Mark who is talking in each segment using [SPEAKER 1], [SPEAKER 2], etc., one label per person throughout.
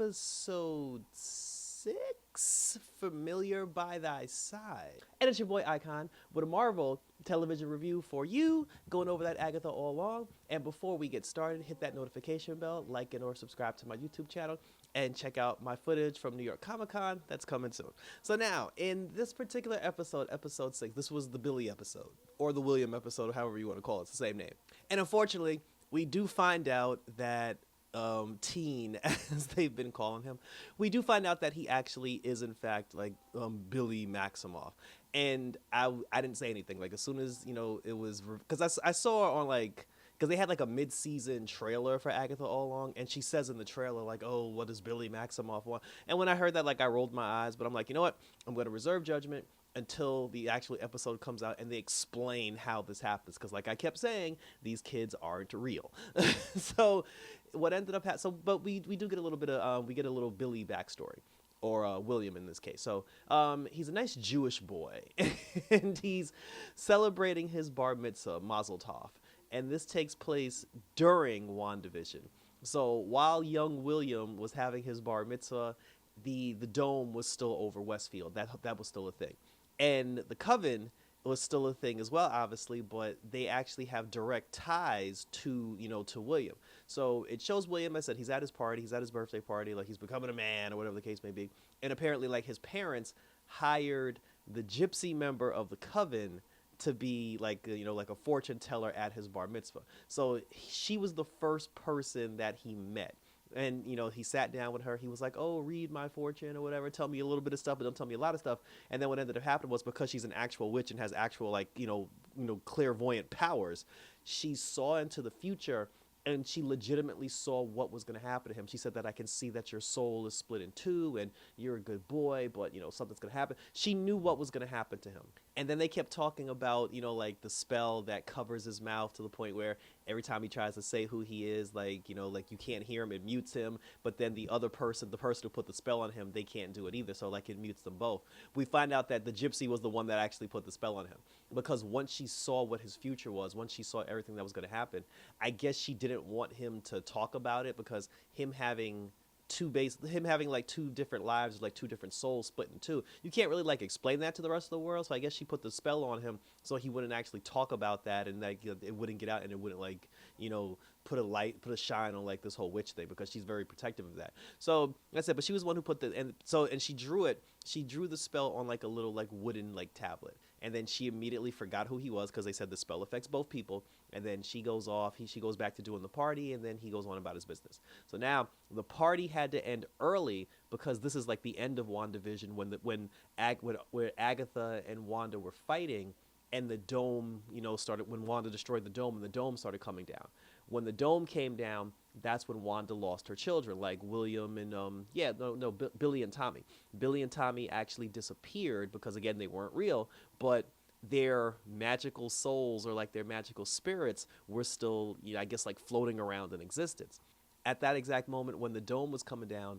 [SPEAKER 1] episode 6, Familiar by Thy Side. And it's your boy Icon with a Marvel television review for you, going over that Agatha all along. And before we get started, hit that notification bell, like and or subscribe to my YouTube channel, and check out my footage from New York Comic Con that's coming soon. So now, in this particular episode, episode 6, this was the Billy episode, or the William episode, however you want to call it, it's the same name. And unfortunately, we do find out that teen, as they've been calling him, we do find out that he actually is in fact like Billy Maximoff. And I didn't say anything, like as soon as it was, because I saw on like, because they had like a mid-season trailer for Agatha all along, and she says in the trailer like, oh, what does Billy Maximoff want? And when I heard that, like, I rolled my eyes, but I'm like, you know what, I'm going to reserve judgment until the actual episode comes out and they explain how this happens, because like I kept saying, these kids aren't real. So what ended up but we do get a little bit of we get a little Billy backstory, or William in this case. So he's a nice Jewish boy and he's celebrating his bar mitzvah, Mazel Tov, and this takes place during WandaVision. So while young William was having his bar mitzvah, the dome was still over Westfield. That was still a thing. And the Coven was still a thing as well, obviously, but they actually have direct ties to William. So it shows William, I said, he's at his party, he's at his birthday party, like he's becoming a man or whatever the case may be. And apparently, like, his parents hired the gypsy member of the Coven to be like like a fortune teller at his bar mitzvah. So she was the first person that he met. And he sat down with her. He was like, oh, read my fortune or whatever, tell me a little bit of stuff, but don't tell me a lot of stuff. And then what ended up happening was, because she's an actual witch and has actual, like, clairvoyant powers, she saw into the future, and she legitimately saw what was going to happen to him. She said that, I can see that your soul is split in two and you're a good boy, but something's going to happen. She knew what was going to happen to him. And then they kept talking about, like the spell that covers his mouth, to the point where every time he tries to say who he is, like, like you can't hear him, it mutes him. But then the other person, the person who put the spell on him, they can't do it either. So like it mutes them both. We find out that the gypsy was the one that actually put the spell on him, because once she saw what his future was, once she saw everything that was going to happen, I guess she didn't want him to talk about it, because him having like two different lives, like two different souls split in two, you can't really like explain that to the rest of the world. So I guess she put the spell on him so he wouldn't actually talk about that, and like it wouldn't get out, and it wouldn't like put a shine on like this whole witch thing, because she's very protective of that. So that's it. But she was the one who put and she drew the spell on like a little like wooden like tablet, and then she immediately forgot who he was, because they said the spell affects both people. And then she goes off, she goes back to doing the party, and then he goes on about his business. So now the party had to end early, because this is like the end of WandaVision, when Agatha and Wanda were fighting, and the dome started, when Wanda destroyed the dome, and the dome started coming down. When the dome came down, that's when Wanda lost her children, like William and Billy and Tommy. Billy and Tommy actually disappeared, because again, they weren't real, but their magical souls, or like their magical spirits, were still I guess like floating around in existence. At that exact moment when the dome was coming down,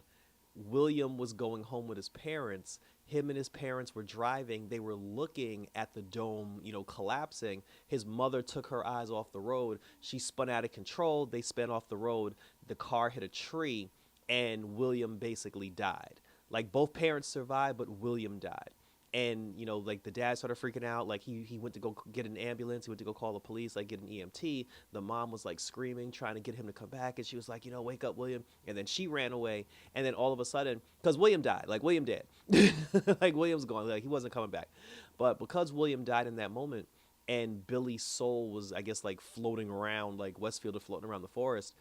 [SPEAKER 1] William was going home with his parents. Him and his parents were driving. They were looking at the dome, collapsing. His mother took her eyes off the road. She spun out of control. They spun off the road. The car hit a tree, and William basically died. Like, both parents survived, but William died. And like the dad started freaking out, like he went to go get an ambulance, he went to go call the police, like get an EMT. The mom was like screaming, trying to get him to come back, and she was like, wake up, William. And then she ran away. And then all of a sudden, because William died, like William dead, like William's gone, like he wasn't coming back. But because William died in that moment, and Billy's soul was, I guess, like floating around, like Westfield or floating around the forest,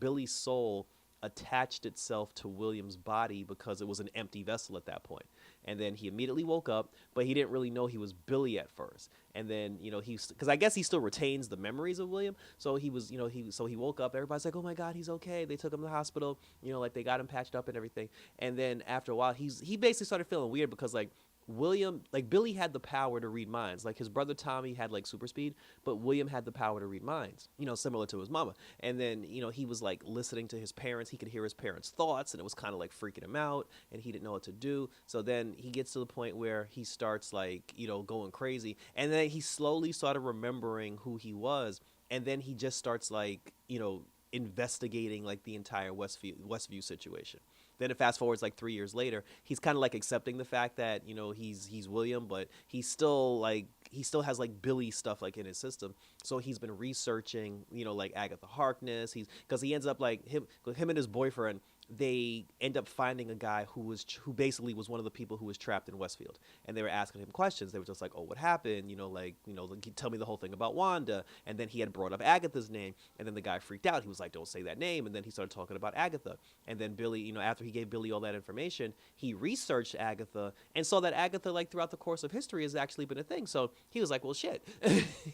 [SPEAKER 1] Billy's soul attached itself to William's body, because it was an empty vessel at that point. And then he immediately woke up, but he didn't really know he was Billy at first. And then because I guess he still retains the memories of William, so he woke up. Everybody's like, oh my god, he's okay. They took him to the hospital, like they got him patched up and everything. And then after a while, he basically started feeling weird, because like Billy had the power to read minds. Like his brother Tommy had like super speed, but William had the power to read minds, similar to his mama. And then, he was like listening to his parents. He could hear his parents' thoughts, and it was kind of like freaking him out, and he didn't know what to do. So then he gets to the point where he starts like, going crazy. And then he slowly started remembering who he was. And then he just starts like, investigating like the entire Westview situation. Then it fast forwards like 3 years later, he's kind of like accepting the fact that, you know, he's William, but he still has like Billy stuff like in his system. So he's been researching, you know, like Agatha Harkness. Because he ends up like him and his boyfriend, they end up finding a guy who basically was one of the people who was trapped in Westfield, and they were asking him questions. They were just like, "Oh, what happened? You know, like, tell me the whole thing about Wanda." And then he had brought up Agatha's name, and then the guy freaked out. He was like, "Don't say that name." And then he started talking about Agatha. And then Billy, you know, after he gave Billy all that information, he researched Agatha and saw that Agatha, like throughout the course of history, has actually been a thing. So he was like, "Well, shit."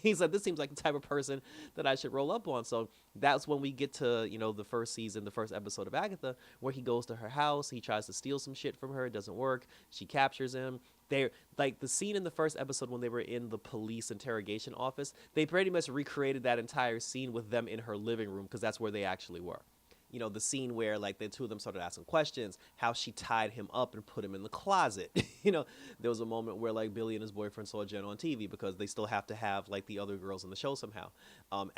[SPEAKER 1] He's like, "This seems like the type of person that I should roll up on." So that's when we get to, you know, the first episode of Agatha, where he goes to her house. He tries to steal some shit from her. It doesn't work. She captures him. They're like the scene in the first episode when they were in the police interrogation office. They pretty much recreated that entire scene with them in her living room, because that's where they actually were. You know, the scene where like the two of them started asking questions, how she tied him up and put him in the closet. You know, there was a moment where like Billy and his boyfriend saw Jen on TV, because they still have to have like the other girls in the show somehow.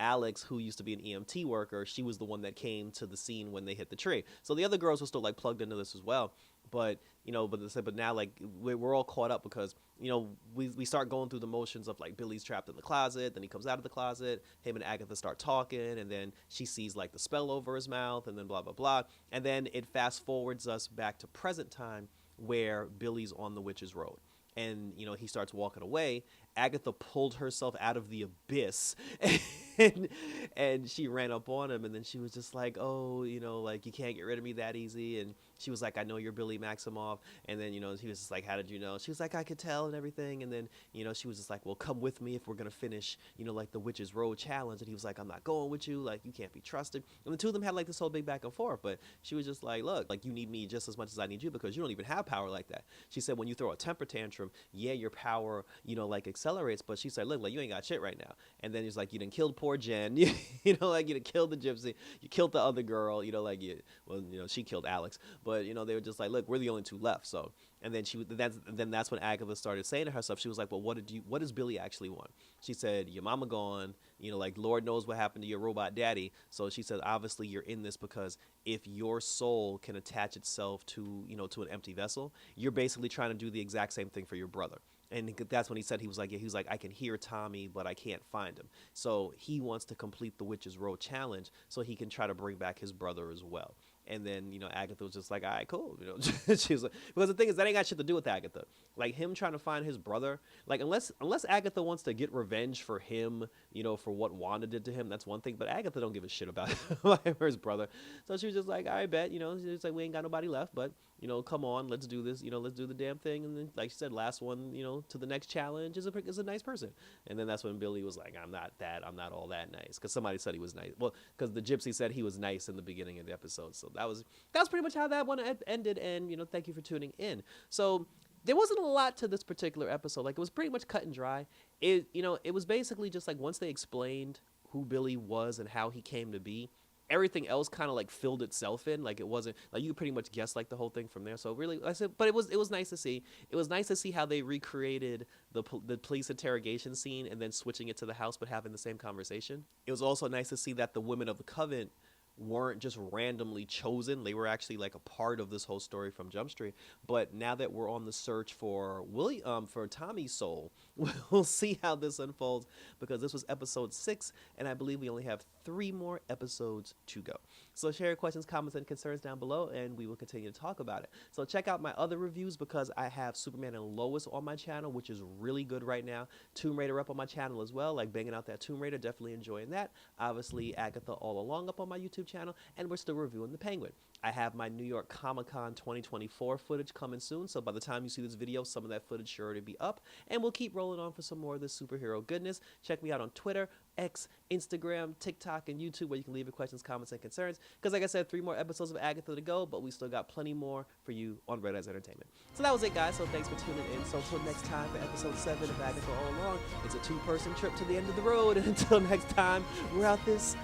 [SPEAKER 1] Alex, who used to be an EMT worker, she was the one that came to the scene when they hit the tree. So the other girls were still like plugged into this as well. But, you know, but now like we're all caught up, because, you know, we start going through the motions of like Billy's trapped in the closet, then he comes out of the closet, him and Agatha start talking, and then she sees like the spell over his mouth, and then blah, blah, blah. And then it fast forwards us back to present time, where Billy's on the witch's road. And, you know, he starts walking away. Agatha pulled herself out of the abyss and she ran up on him. And then she was just like, "Oh, you know, like, you can't get rid of me that easy." And she was like, "I know you're Billy Maximoff." And then, you know, he was just like, "How did you know?" She was like, "I could tell," and everything. And then, you know, she was just like, "Well, come with me if we're going to finish, you know, like the Witch's Road challenge." And he was like, "I'm not going with you. Like, you can't be trusted." And the two of them had like this whole big back and forth. But she was just like, "Look, like, you need me just as much as I need you, because you don't even have power like that." She said, "When you throw a temper tantrum, yeah, your power, you know, like accelerates." But she said, "Look, like, you ain't got shit right now." And then he's like, "You done killed poor Jen." You know, like, you done killed the gypsy. You killed the other girl. You know, like, she killed Alex. But, you know, they were just like, "Look, we're the only two left." So, and then that's when Agatha started saying to herself, she was like, "Well, what does Billy actually want?" She said, "Your mama gone. You know, like, Lord knows what happened to your robot daddy." So she said, "Obviously you're in this because if your soul can attach itself to, you know, to an empty vessel, you're basically trying to do the exact same thing for your brother." And that's when he said, he was like, "I can hear Tommy, but I can't find him." So he wants to complete the Witch's Road challenge so he can try to bring back his brother as well. And then, you know, Agatha was just like, "All right, cool." You know, she was like, because the thing is, that ain't got shit to do with Agatha. Like, him trying to find his brother, like, unless Agatha wants to get revenge for him, you know, for what Wanda did to him, that's one thing. But Agatha don't give a shit about his brother. So she was just like, "I bet, you know," she's like, "We ain't got nobody left, but, you know, come on, let's do this. You know, let's do the damn thing." And then, like she said, last one, you know, to the next challenge is a nice person. And then that's when Billy was like, I'm not all that nice." Because somebody said he was nice. Well, because the gypsy said he was nice in the beginning of the episode. So that was pretty much how that one ended. And, you know, thank you for tuning in. So there wasn't a lot to this particular episode. Like, it was pretty much cut and dry. It was basically just like, once they explained who Billy was and how he came to be, everything else kind of like filled itself in. Like, it wasn't like you could pretty much guess like the whole thing from there. So really, I said, but it was nice to see. It was nice to see how they recreated the police interrogation scene and then switching it to the house, but having the same conversation. It was also nice to see that the women of the Coven weren't just randomly chosen. They were actually like a part of this whole story from Jump Street. But now that we're on the search for for Tommy's soul, we'll see how this unfolds, because this was episode 6, and I believe we only have 3 more episodes to go. So share your questions, comments, and concerns down below, and we will continue to talk about it. So check out my other reviews, because I have Superman and Lois on my channel, which is really good right now. Tomb Raider up on my channel as well, like banging out that Tomb Raider, definitely enjoying that. Obviously, Agatha All Along up on my YouTube channel, and we're still reviewing The Penguin. I have my New York Comic-Con 2024 footage coming soon, so by the time you see this video, some of that footage sure to be up, and we'll keep rolling on for some more of this superhero goodness. Check me out on Twitter, X, Instagram, TikTok, and YouTube, where you can leave your questions, comments, and concerns, because like I said, 3 more episodes of Agatha to go, but we still got plenty more for you on Red Eyes Entertainment. So that was it, guys, so thanks for tuning in. So until next time for episode 7 of Agatha All Along, it's a 2-person trip to the end of the road, and until next time, we're out this